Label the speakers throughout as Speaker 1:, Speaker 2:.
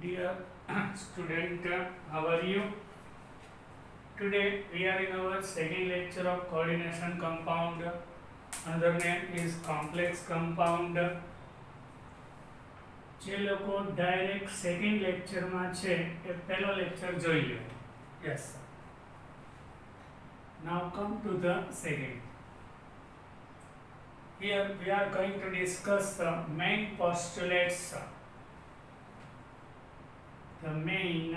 Speaker 1: Dear student, how are you? Today we are in our second lecture of coordination compound. Another name is complex compound. જે લોકો direct second લેક્ચરમાં છે એ પહેલો lecture જોઈ લો. Yes. Now come to the second. Here we are going to discuss the main postulates. The main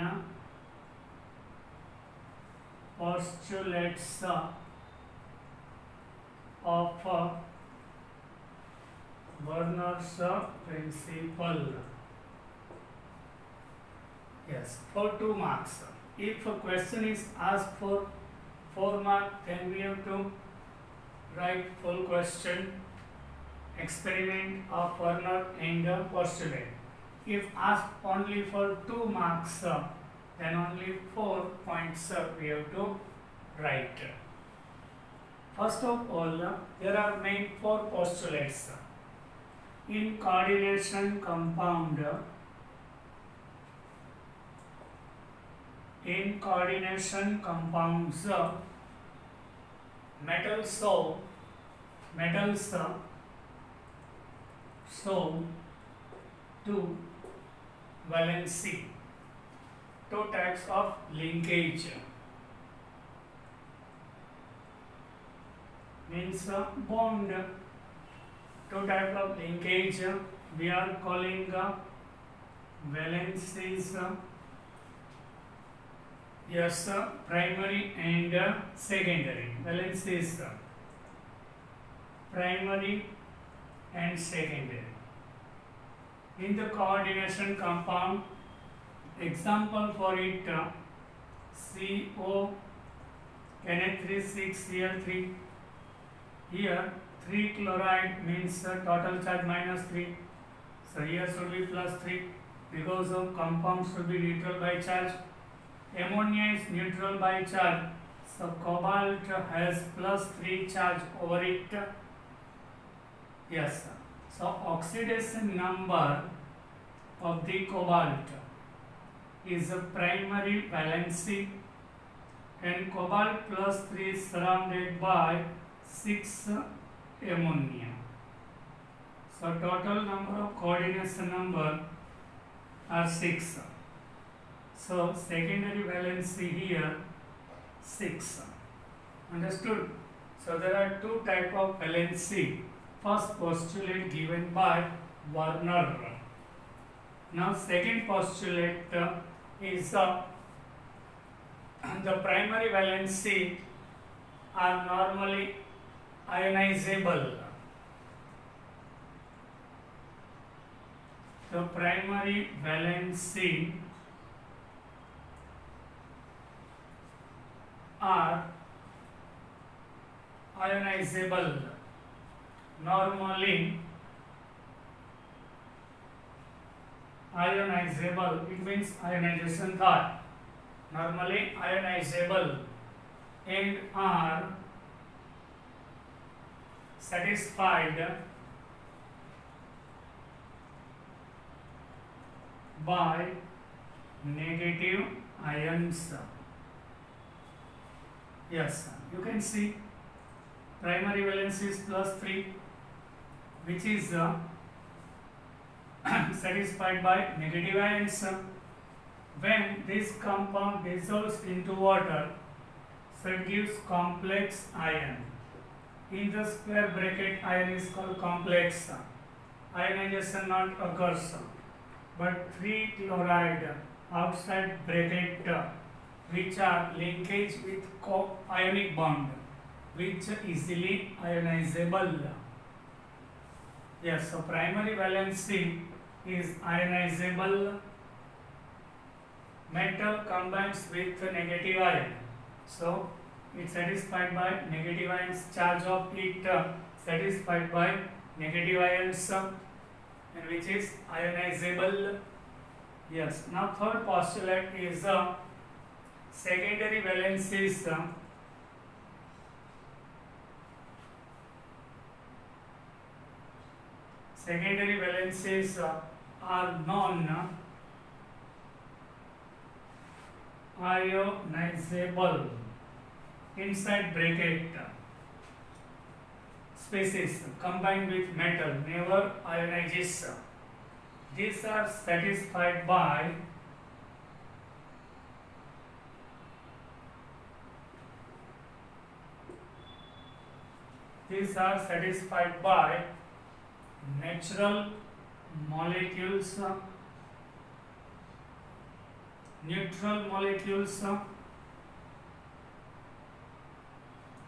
Speaker 1: postulates of Werner's principle. Yes, for 2 marks. If a question is asked for 4 marks, then we have to write full question, experiment of Werner and postulate. If asked only for 2 marks, then only 4 points we have to write. First of all, there are main 4 postulates. In coordination compound, compounds, metals show 2 valency, 2 types of linkage, means bond. 2 types of linkage we are calling valencies. Yes, primary and secondary. Valencies primary and secondary. In the coordination compound, example for it, CO Na3,6Cl3. Here 3 chloride means total charge -3. So here should be +3 because of compound should be neutral by charge. Ammonia is neutral by charge. So cobalt has +3 charge over it. Yes. So oxidation number of the cobalt is a primary valency, and cobalt +3 is surrounded by 6 ammonia. So total number of coordination number are 6. So secondary valency here 6. Understood? So there are 2 type of valency. First postulate given by Werner. Now second postulate is the primary valency are normally ionizable. The primary valency are ionizable. Normally ionizable, it means ionization thought. Normally ionizable and are satisfied by negative ions. Yes, you can see primary valence is +3, which is satisfied by negative ions. When this compound dissolves into water, so it gives complex ion. In the square bracket, ion is called complex. Ionization not occurs, but 3 chloride outside bracket, which are linkage with ionic bond, which easily ionizable. Yes, so primary valency is ionizable. Metal combines with negative ion, so it's satisfied by negative ions. Charge of it satisfied by negative ions, and which is ionizable. Yes. Now third postulate is secondary valencies. Secondary valencies are known ionizable inside bracket species combined with metal never ionizes. These are satisfied by natural molecules, neutral molecules,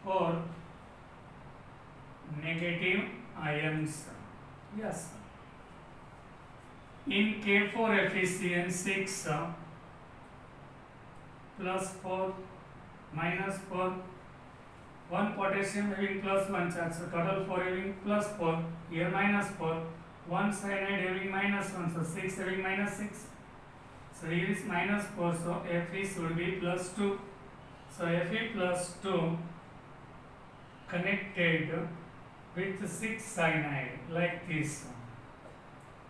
Speaker 1: or negative ions. Yes. In K4Fe6 plus 4 minus 4, 1 potassium having plus 1 charge, so total 4 having plus 4, here minus 4, 1 cyanide having minus 1, so 6 having minus 6. So here is minus 4, so Fe should be plus 2. So Fe plus 2 connected with 6 cyanide like this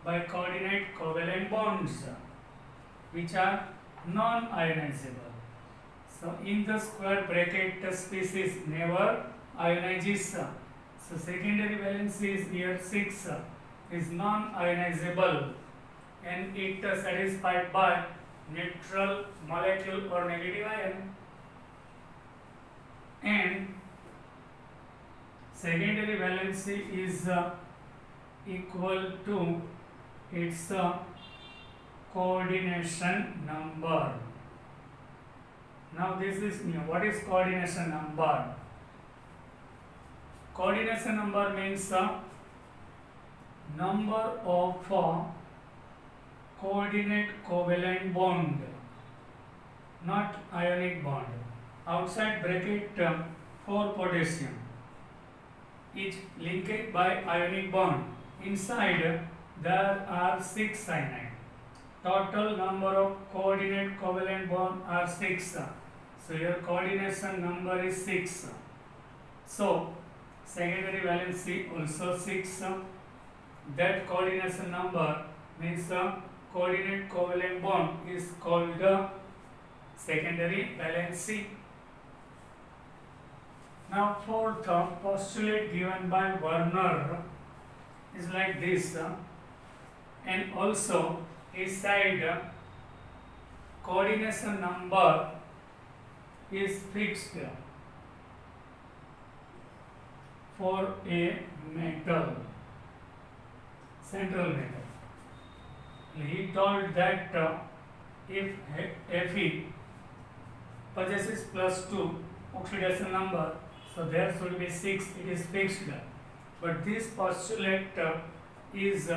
Speaker 1: by coordinate covalent bonds which are non-ionizable. So in the square bracket the species never ionizes. So secondary valency is here 6 is non-ionizable and it satisfied by neutral molecule or negative ion, and secondary valency is equal to its coordination number. Now this is new. What is coordination number? Coordination number means number of coordinate covalent bond, not ionic bond. Outside bracket 4 potassium is linked by ionic bond. Inside there are 6 cyanide. Total number of coordinate covalent bond are 6. So your coordination number is 6. So secondary valency also 6. That coordination number means coordinate covalent bond is called secondary valency. Now fourth postulate given by Werner is like this, and also his side coordination number is fixed for a metal, central metal. He told that if Fe possesses plus 2 oxidation number, so there should be 6, it is fixed. But this postulate is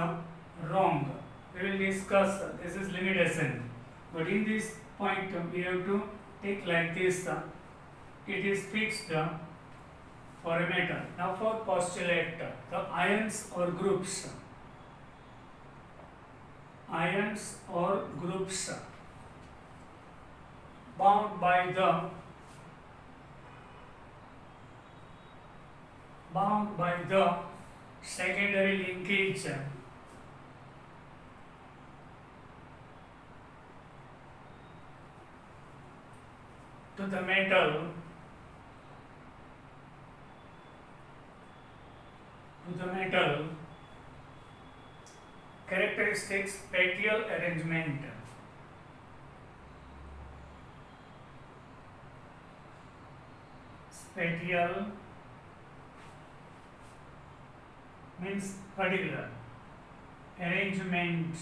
Speaker 1: wrong. We will discuss this is limitation. But in this point we have to take like this, it is fixed for a metal. Now for postulate, the ions or groups bound by the secondary linkage to the metal characteristics spatial arrangement. Spatial means particular, arrangement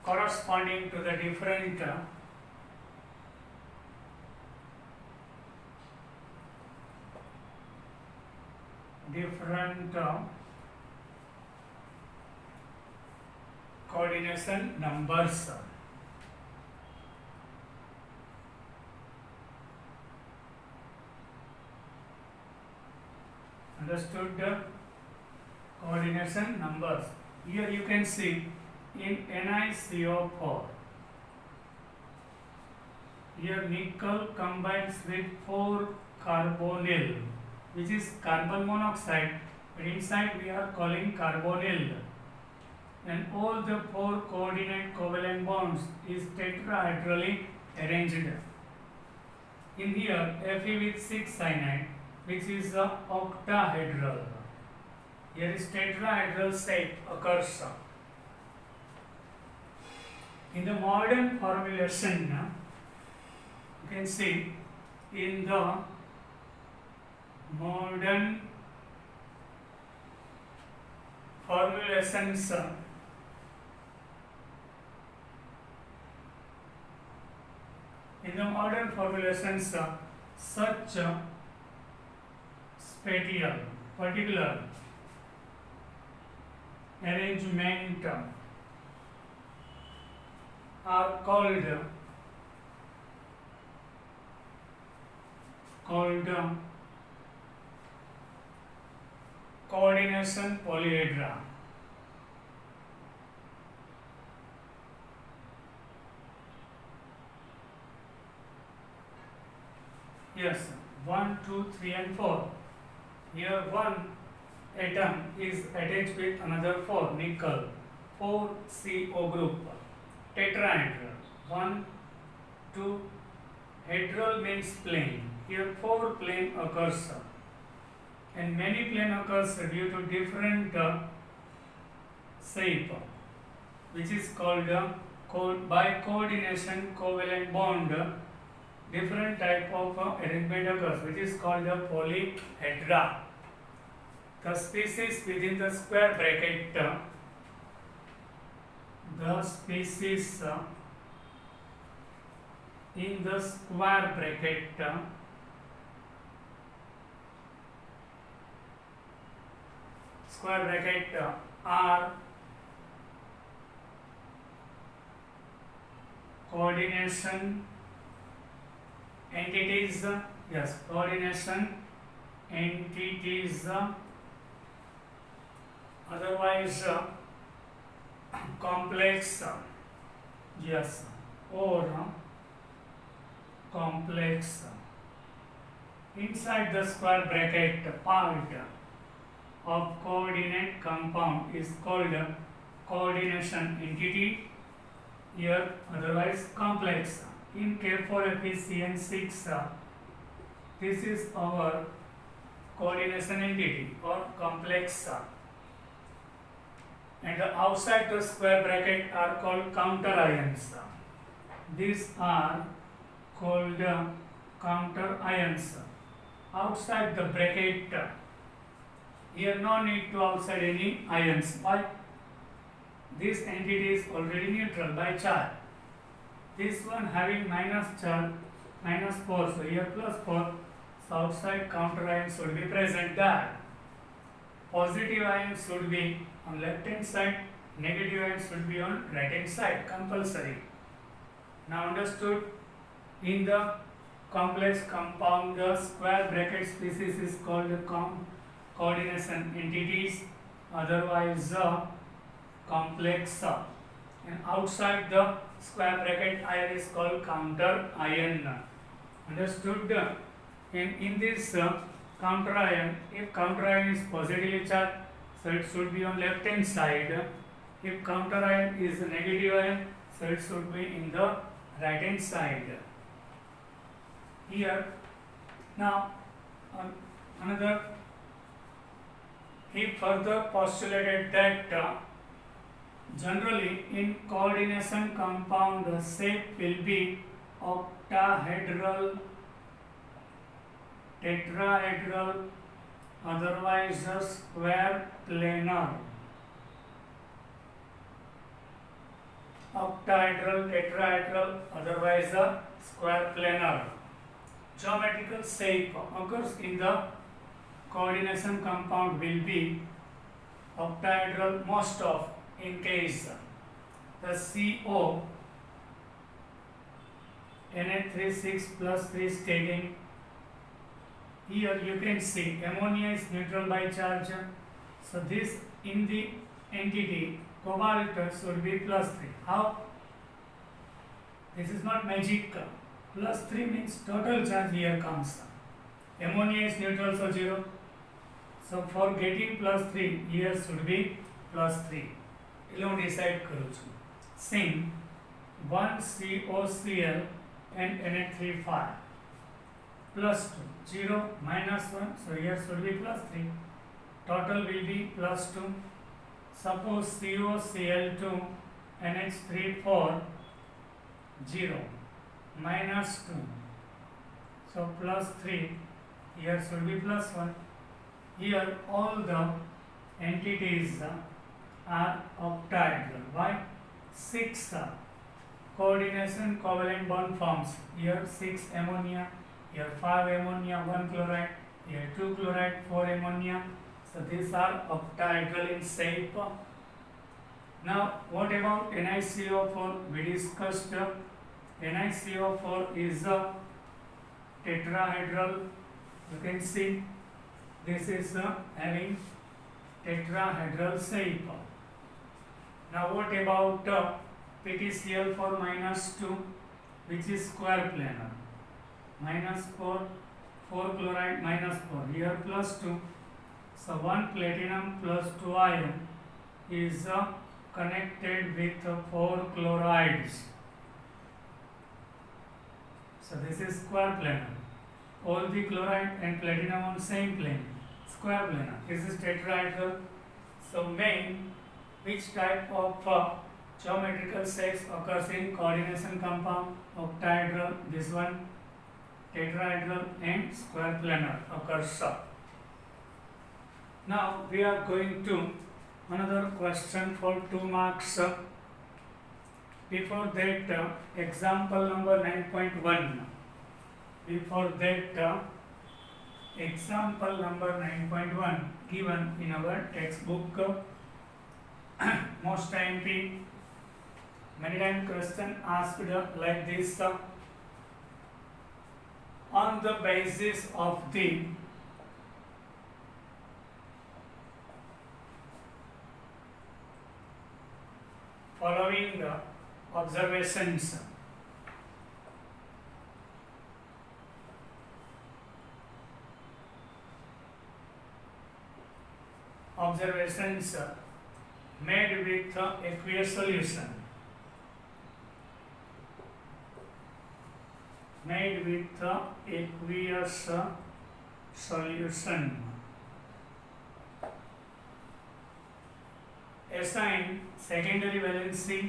Speaker 1: corresponding to the different coordination numbers. Understood the coordination numbers. Here you can see in NiCO4, here nickel combines with 4 carbonyl, which is carbon monoxide, but inside we are calling carbonyl. and all the four coordinate covalent bonds is tetrahedrally arranged. In here, Fe with 6 cyanide, which is octahedral. Here is tetrahedral shape occurs. In the modern formulation, you can see in the modern formulations, such spatial particular arrangement are called coordination polyhedra. Yes, 1, 2, 3 and 4. Here one atom is attached with another 4, nickel, 4 CO group, tetrahedral. 1, 2, hedral means plane. Here 4 plane occurs, and many plane occurs due to different shape, which is called by coordination covalent bond. Different type of arrangement occurs, which is called a polyhedra. The species within the square bracket, in the square bracket are coordination entities, otherwise complex, or complex. Inside the square bracket part of coordinate compound is called coordination entity, here otherwise complex. In K4FeCN6, this is our coordination entity or complex. And outside the square bracket are called counter ions. These are called counter ions. Outside the bracket, here no need to outside any ions. Why? This entity is already neutral by charge. This one having minus charge, -4, so here +4, so outside counter ion should be present there. Positive ion should be on left hand side, negative ion should be on right hand side, compulsory. Now understood? In the complex compound, the square bracket species is called coordination entities, otherwise complex. And outside the square bracket ion is called counter ion. Understood? And in this counter ion, if counter ion is positively charged, so it should be on left hand side. If counter ion is negative ion, so it should be in the right hand side. Here, now another, he further postulated that generally in coordination compound the shape will be octahedral, tetrahedral, otherwise a square planar. Octahedral, tetrahedral, otherwise a square planar. Geometrical shape occurs in the coordination compound will be octahedral most of, in case the CO Na36 plus 3 is taken. Here you can see ammonia is neutral by charge, so this in the entity cobalt should be +3. How? This is not magic. +3 means total charge here comes. Ammonia is neutral, so 0. So for getting +3, here should be +3. એટલે હું decide કરું છું. Sing 1COCl and Na3 plus 2, 0 minus 1, so here should be plus 3. Total will be plus 2. Suppose COCl2 NH3 4, 0 minus 2, so plus 3, here should be plus 1. Here all the entities are octahedral. Why? 6 coordination covalent bond forms. Here 6 ammonia, here 5 ammonia, 1 chloride, here 2 chloride, 4 ammonia. So these are octahedral in shape. Now what about NiCO4? We discussed NiCO4 is a tetrahedral. You can see this is having tetrahedral shape. Now what about PTCl4 minus 2, which is square planar? Minus 4, 4 chloride minus 4, here plus 2. So 1 platinum plus 2 ion is connected with 4 chlorides. So this is square planar. All the chloride and platinum on same plane. Square planar. This is tetrahedral. So main, which type of geometrical shapes occurs in coordination compound? Octahedral, this one, tetrahedral and square planar occurs. Now we are going to another question for 2 marks. Before that, example number 9.1. Before that, example number 9.1 given in our textbook. Most time many time question asked like this. On the basis of the following observations, made with aqueous solution, assign secondary valency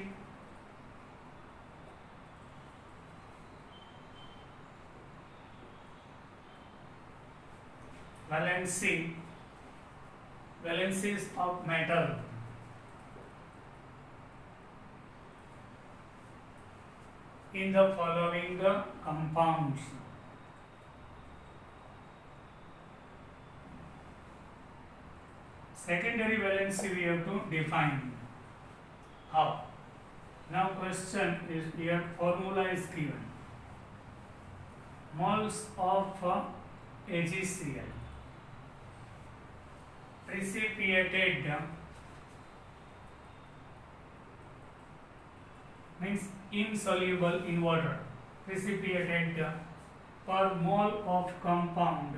Speaker 1: valencies of metal in the following compounds. Secondary valency we have to define. How? Now question is here, formula is given. Moles of AgCl precipitated means insoluble in water, precipitated per mole of compound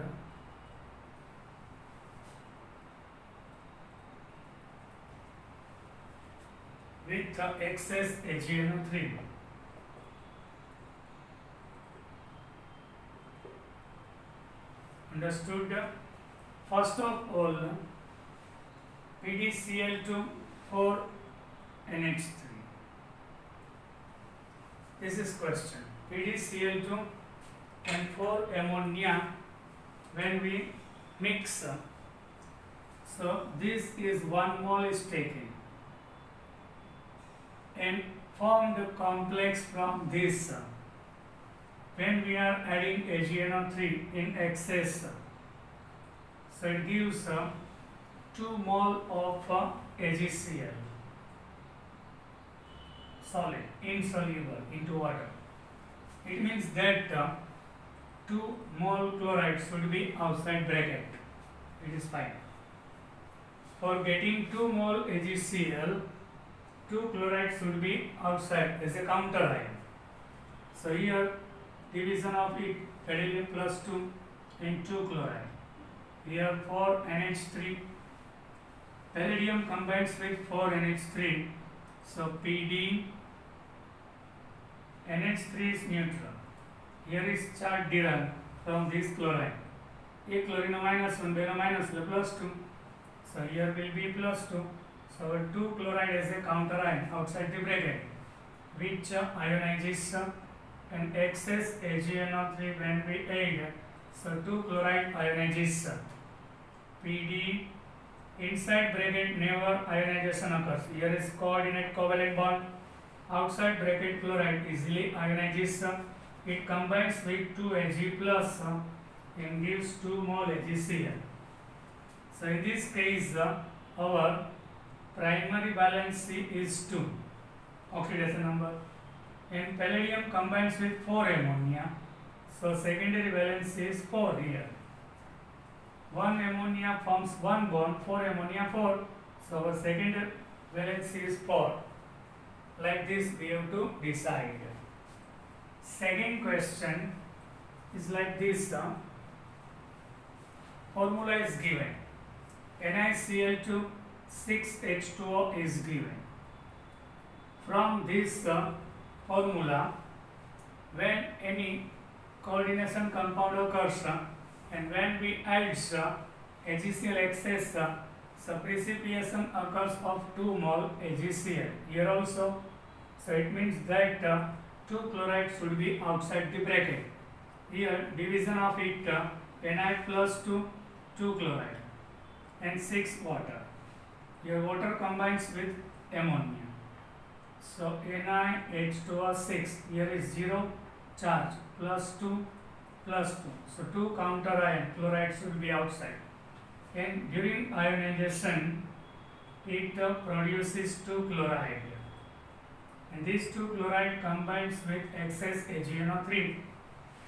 Speaker 1: with excess AgNO3. Understood? First of all, PDCl2 4 NH3. This is question. PDCl2 and 4 ammonia when we mix. So this is 1 mole is taken and formed complex from this. When we are adding AgNO3 in excess, so it gives 2 mole of AgCl, solid, insoluble into water. It means that 2 mole chloride should be outside bracket. It is fine. For getting 2 mole AgCl, 2 chloride should be outside as a counter ion. So here division of it, gadolinium plus 2 and 2 chloride. Here 4 NH3. Palladium combines with 4 NH3 So PD NH3 is neutral. Here is charge derived from this chloride. A chlorine -1, B -2. So here will be +2. So our 2 chloride has a counter ion outside the bracket, which ionizes and excess AgNO3 when we add. So 2 chloride ionizes. PD inside bracket never ionization occurs. Here is coordinate covalent bond. Outside bracket chloride easily ionizes. It combines with 2 Ag plus and gives 2 mole AgCl. So in this case our primary valency is 2 oxidation number, and palladium combines with 4 ammonia, so secondary valency is 4 here. 1 ammonia forms 1 bond, 4 ammonia 4, so our secondary valency is 4. Like this we have to decide. Second question is like this. Formula is given. NiCl2 6H2O is given. From this formula, when any coordination compound occurs and when we add AgCl excess, so precipitation occurs of 2 mole AgCl. Here also, so it means that 2 chloride should be outside the bracket. Here division of it, Ni plus 2 chloride and 6 water. Here water combines with ammonia. So NiH2O6, here is 0 charge, plus 2 plus 2. So 2 counter ion chloride should be outside. And during ionization, it produces 2 chloride. And this 2 chloride combines with excess AgNO3.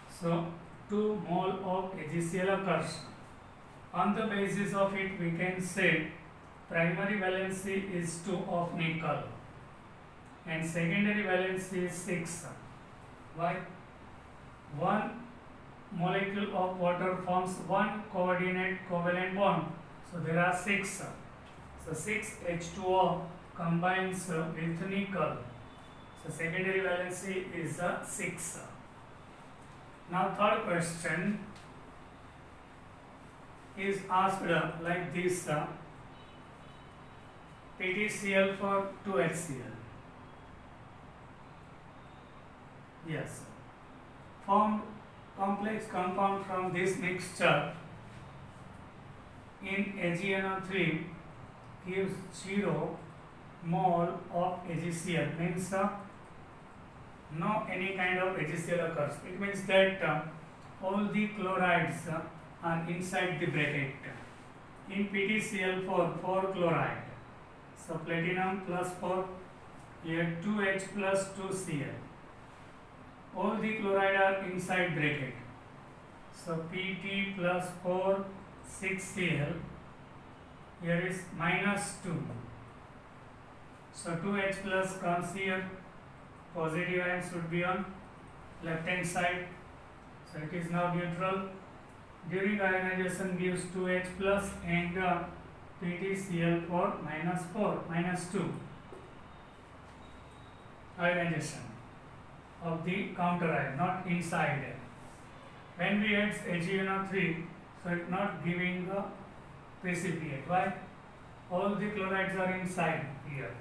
Speaker 1: So 2 mole of AgCl occurs. On the basis of it, we can say primary valency is 2 of nickel and secondary valency is 6. Why? 1 molecule of water forms 1 coordinate covalent bond. So there are 6. So 6 H2O combines with nickel. So secondary valency is 6. Now third question is asked like this. PTCl for 2HCl. Yes. Formed complex compound from this mixture in AgNO3 gives 0 mole of AgCl. Means no any kind of AgCl occurs. It means that all the chlorides are inside the bracket. In PTCl4, 4 chloride. So platinum plus 4, here 2H plus 2Cl. All the chloride are inside bracket. So Pt plus 4, 6Cl. Here is minus 2. So 2H plus comes here. Positive ion should be on left hand side. So it is now neutral. During ionization gives 2H plus and PTCl4 minus 4 minus 2. Ionization of the counter ion, not inside. When we add AgNO3, so it not giving a precipitate. Why? All the chlorides are inside here.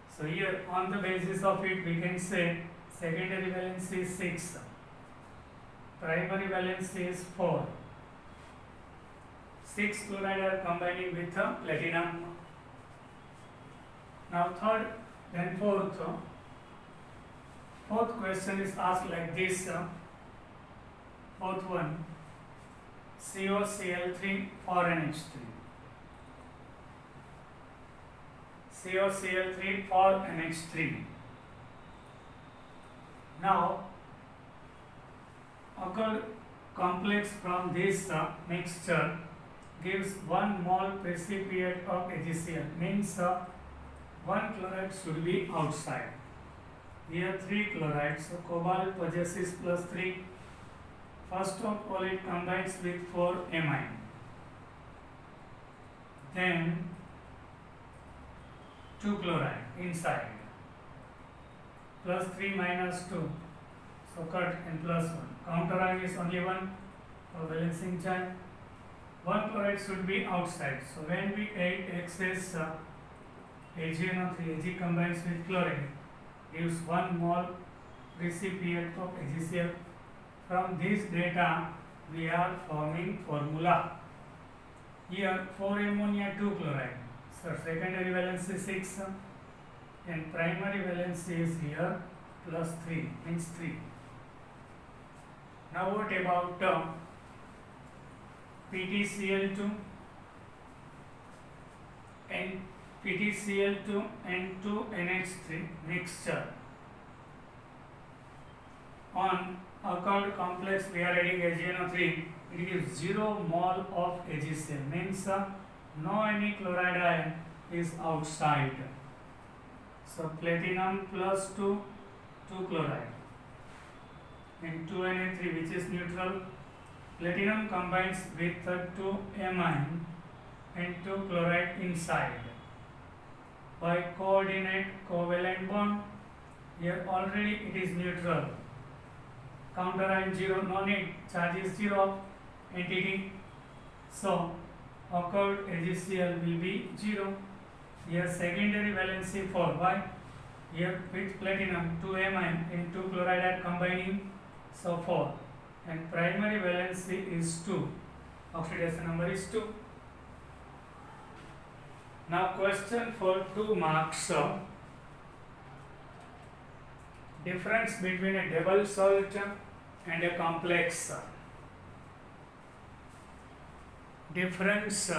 Speaker 1: So here on the basis of it we can say secondary valency is 6, primary valency is 4. 6 chloride are combining with platinum. Now third, then fourth. Fourth question is asked like this. Fourth one, COCl3 for NH3. COCl3 for NH3. Now, occurred complex from this mixture gives 1 mole precipitate of AgCl. Means 1 chloride should be outside. Here 3 chlorides, so cobalt possesses plus 3. First of all it combines with 4 amine. Then 2 chloride inside. Plus 3 minus 2. So cut and plus 1. Counter ion is only 1 for balancing charge. 1 chloride should be outside. So when we add excess AgNO3, Ag combines with chlorine, gives 1 mole recipient of AgCl. From this data, we are forming formula. Here 4 ammonia 2 chloride. So secondary valency 6 and primary valency is here plus 3, means 3. Now what about PtCl2 and PtCl2 and 2NH3 mixture? On occurred complex we are adding AgNO3, it gives 0 mole of AgCl, means no any chloride ion is outside. So platinum plus 2 chloride and 2Na3 which is neutral. Platinum combines with 2 amine and 2 chloride inside by coordinate covalent bond. Here already it is neutral. Counter ion 0, no need, charge is 0 of entity. So occurred AgCl will be 0. Here secondary valency 4. Why? Here with platinum 2 amine and 2 chloride are combining, so 4. And primary valency is 2. Oxidation number is 2. Now question for 2 marks. Difference between a double salt and a complex. Difference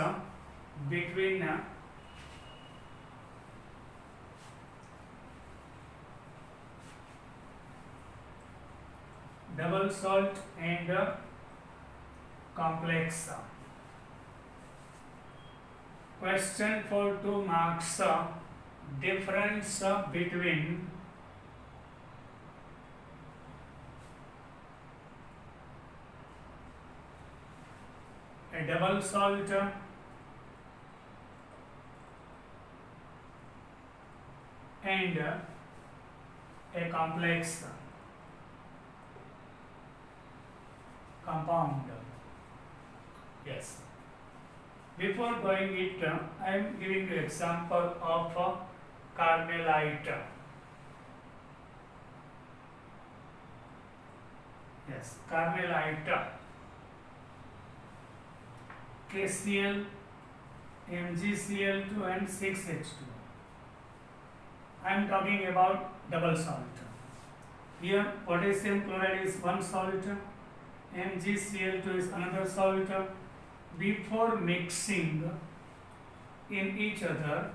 Speaker 1: between double salt and complex. Question for 2 marks. Difference between a double salt and a complex compound. Yes. Before going it, I am giving you example of carmelite. Yes, carmelite. KCl, MgCl2 and 6H2. I am talking about double salt. Here potassium chloride is one salt, MgCl2 is another salt. Before mixing in each other,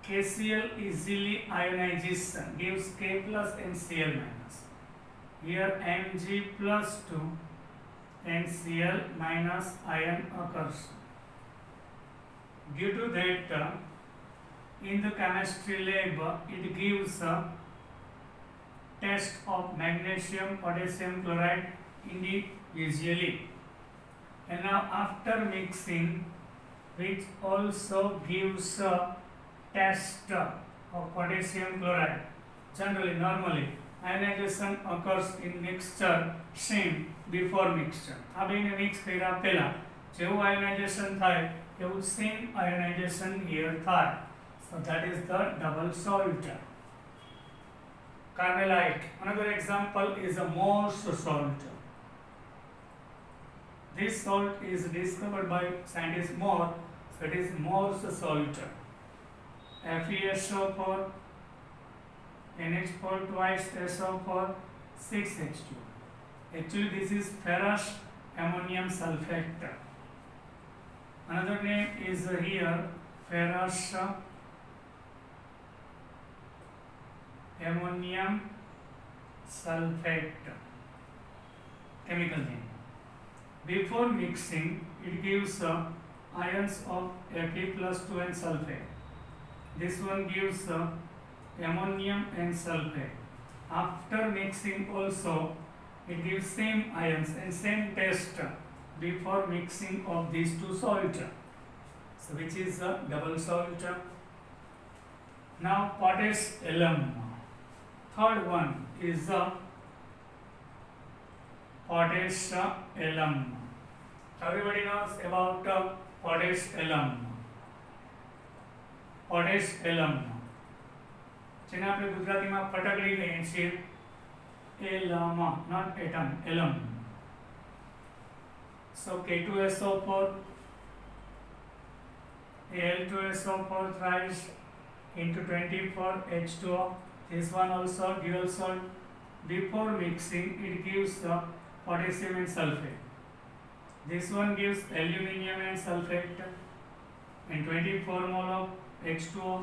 Speaker 1: KCl easily ionization gives K plus and Cl minus. Here Mg plus 2 and Cl minus ion occurs. Due to that, in the chemistry lab, it gives a test of magnesium, potassium chloride individually. And now after mixing, which also gives a test of potassium chloride. Generally, normally, ionization occurs in mixture same before mixture. આ બેને mix કર્યા પહેલા જેવું ionization થાય એવું same ionization here થાય. So that is the double salt. Carmelite. Another example is a Morse salt. This salt is discovered by scientist Moore, so it is Morse salt. FeSO4, NH4 twice SO4, 6H2. Actually, this is ferrous ammonium sulfate. Another name is here ferrous ammonium sulfate. Chemical name. Before mixing, it gives ions of Fe plus 2 and sulfate. This one gives ammonium and sulfate. After mixing also, it gives same ions and same taste before mixing of these two salts. So which is a double salt. Now potash alum. Third one is the potash alum. Everybody knows about potash alum. Potash એલમ જેને આપણે ગુજરાતીમાં ફટકડી કહીએ છીએ એલમ not atom એલમ. So K2SO4 Al2SO4 thrice into 24H2O. This one also dual salt. Before mixing it gives the potassium and sulfate. This one gives aluminium and sulfate and 24 mole of H2O.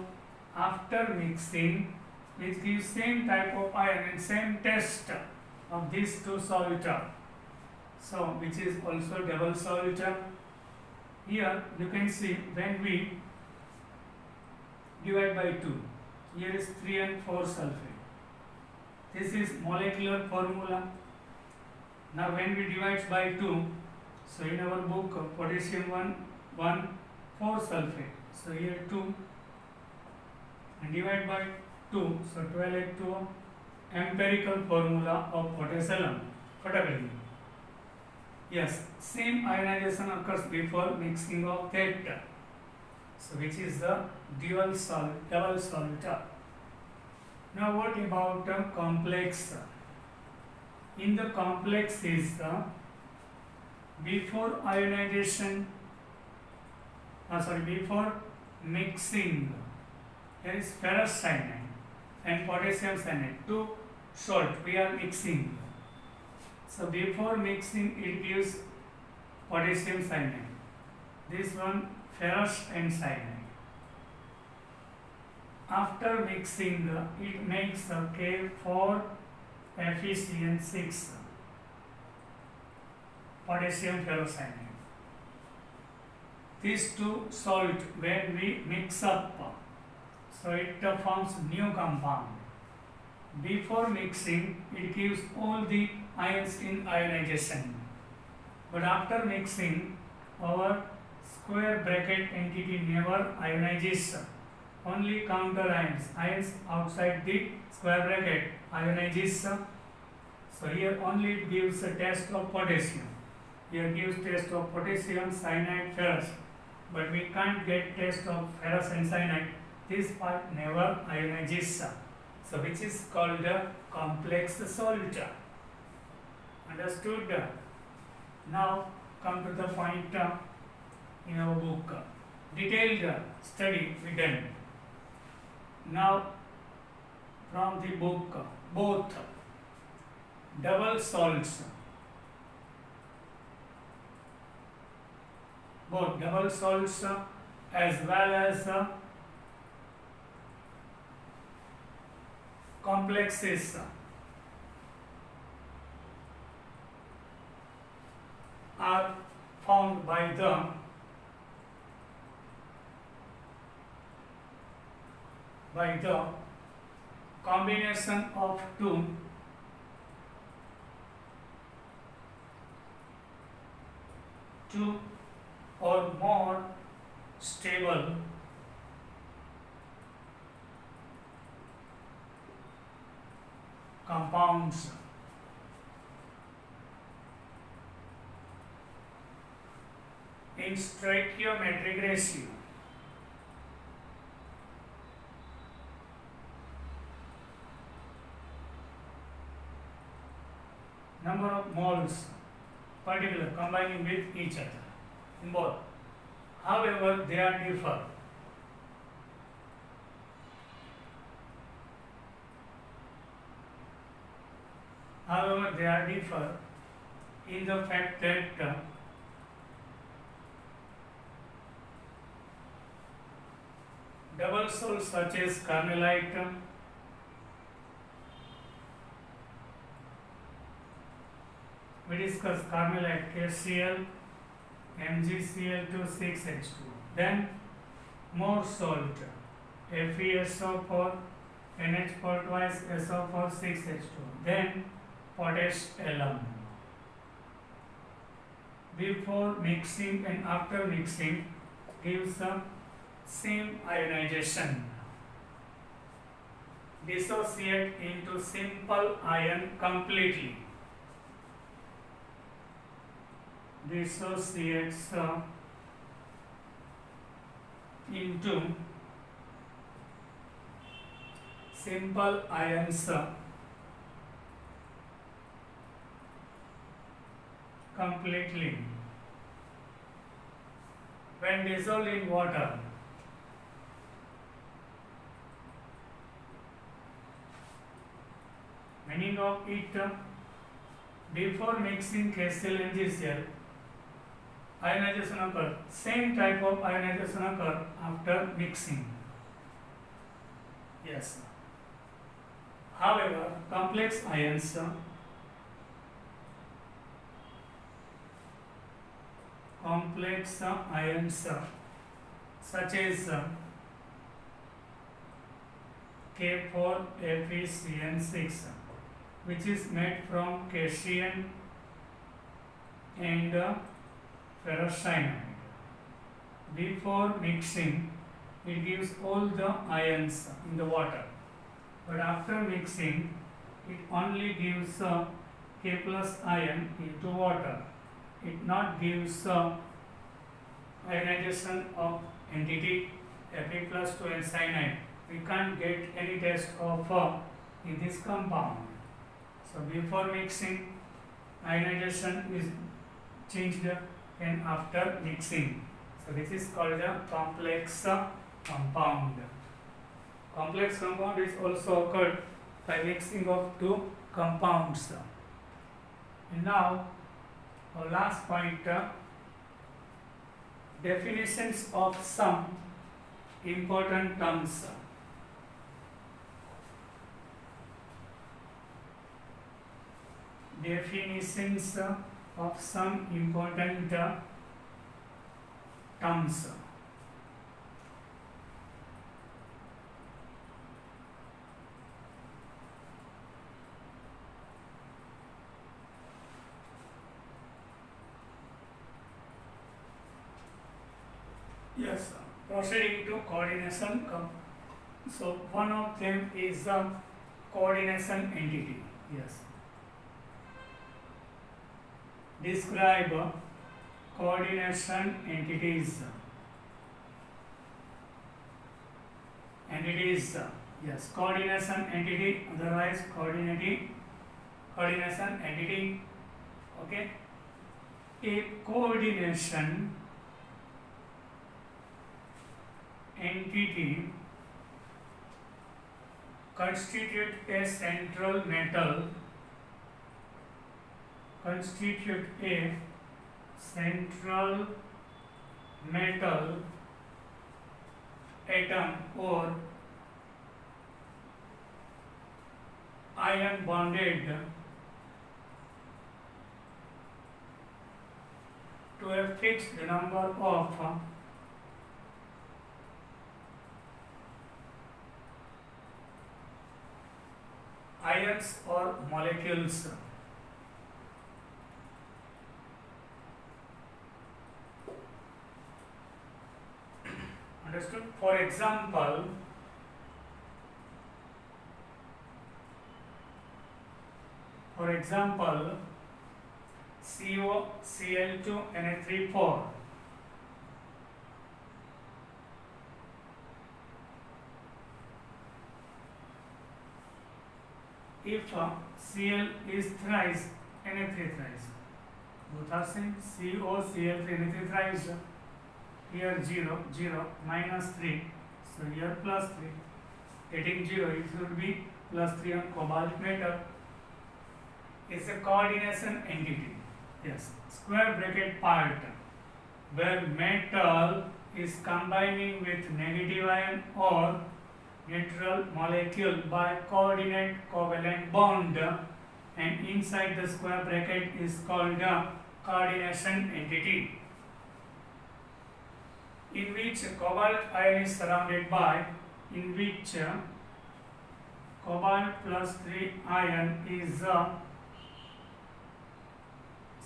Speaker 1: After mixing, it gives same type of ion and same taste of these two soluta. So, which is also double soluta. Here you can see when we divide by 2, here is 3 and 4 sulfate. This is molecular formula. Now when we divide by 2, so in our book potassium 1, 4 sulfate. So here 2 and divide by 2, so 12H2O. Empirical formula of potassium photography. Yes, same ionization occurs before mixing of that. So which is the double soluta. Now what about complex? In the complex is before ionization, before mixing, there is ferrous cyanide and potassium cyanide, two salt we are mixing. So before mixing it gives potassium cyanide, this one ferrous and cyanide. After mixing it makes K4 FeCN6 potassium ferrocyanide. These two salt when we mix up, so it forms new compound. Before mixing it gives all the ions in ionization, but after mixing our square bracket entity never ionizes, only counter ions outside the square bracket ionizes. So here only it gives a taste of potassium, here gives taste of potassium, cyanide, ferrous, but we can't get taste of ferrous and cyanide. This part never ionizes, so which is called a complex soluta. Understood? Now come to the point in our book. Detailed study we done. Now from the book, both double salts, as well as complexes are found by the combination of two or more stable compounds. In stoichiometric ratio, number of moles particular combining with each other in both. However, they are differ. In the fact that double salts such as carnallite, we discuss carnallite KCl, MgCl2 6H2. Then more salt FeSO4, NH4 twice SO4 6H2. Then potash alum. Before mixing and after mixing gives the same ionization. dissociate into simple ion completely. Dissociates into simple ions completely when dissolved in water. Meaning of it, before mixing KCl and GCl, ionization occur. Same type of ionization occur after mixing. Yes. However, complex ions such as K4FeCN6, which is made from cation and ferrocyanide. Before mixing, it gives all the ions in the water, but after mixing, it only gives K plus ion into water. It not gives ionization of entity Fe plus 2 and cyanide. We can't get any test of in this compound. So before mixing, ionization is changed, and after mixing. So this is called a complex compound. Complex compound is also occurred by mixing of two compounds. And now our last point, definitions of some important terms. Definitions of some important terms. Yes, proceeding to coordination. So one of them is a coordination entity. Yes. Describe coordination entities. Yes, coordination entity, otherwise coordination entity. Okay. A coordination entity constitute a central metal, atom or ion bonded to a fixed number of ions or molecules. Understood? For example, COCl2Na34. If Cl is thrice, Na3 thrice. Both are same. COCl3 Na3 thrice. Here 0, 0, minus 3. So here plus 3. Getting 0, it should be plus 3 on cobalt metal. It's a coordination entity. Yes. Square bracket part where metal is combining with negative ion or neutral molecule by coordinate covalent bond, and inside the square bracket is called a coordination entity, in which cobalt ion is surrounded by, cobalt plus 3 ion is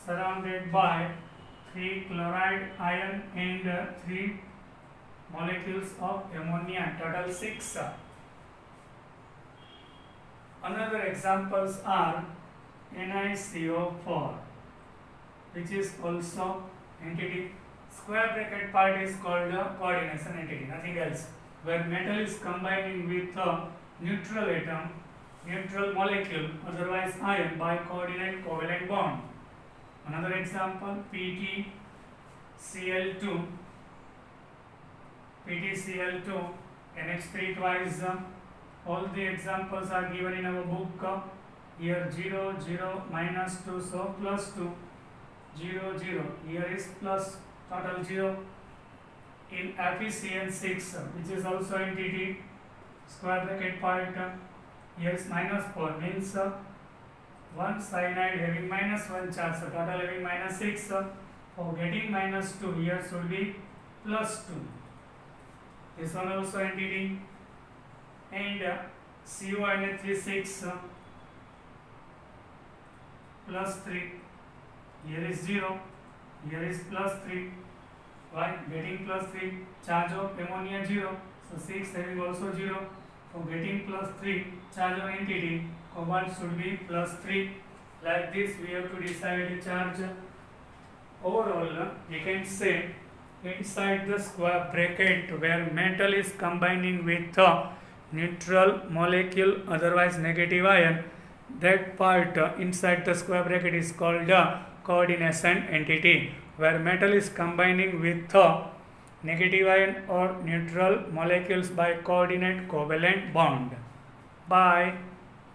Speaker 1: surrounded by 3 chloride ion and 3 molecules of ammonia, total 6. Another examples are NiCO4, which is also entity. Square bracket part is called a coordination entity, nothing else. Where metal is combining with a neutral atom, neutral molecule, otherwise ion, by coordinate covalent bond. Another example, PtCl2, NH3 twice. All the examples are given in our book. Here 0, 0, minus 2, so plus 2, 0, 0. Here is plus, total 0. In FeCN6, which is also entity, square bracket part, here is minus 4, means one cyanide having minus 1 charge, so total having minus 6. For getting minus 2, here should be plus 2. This one also entity. And CONH3 6 plus 3. Here is 0. Here is plus 3. Why? Getting plus 3. Charge of ammonia 0. So 6 having also 0. For getting plus 3, charge of entity, cobalt should be plus 3. Like this, we have to decide the charge. Overall, we can say inside the square bracket where metal is combining with a neutral molecule, otherwise negative ion, that part inside the square bracket is called a coordination entity. Where metal is combining with a negative ion or neutral molecules by coordinate covalent bond. Bye.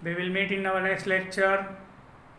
Speaker 1: We will meet in our next lecture.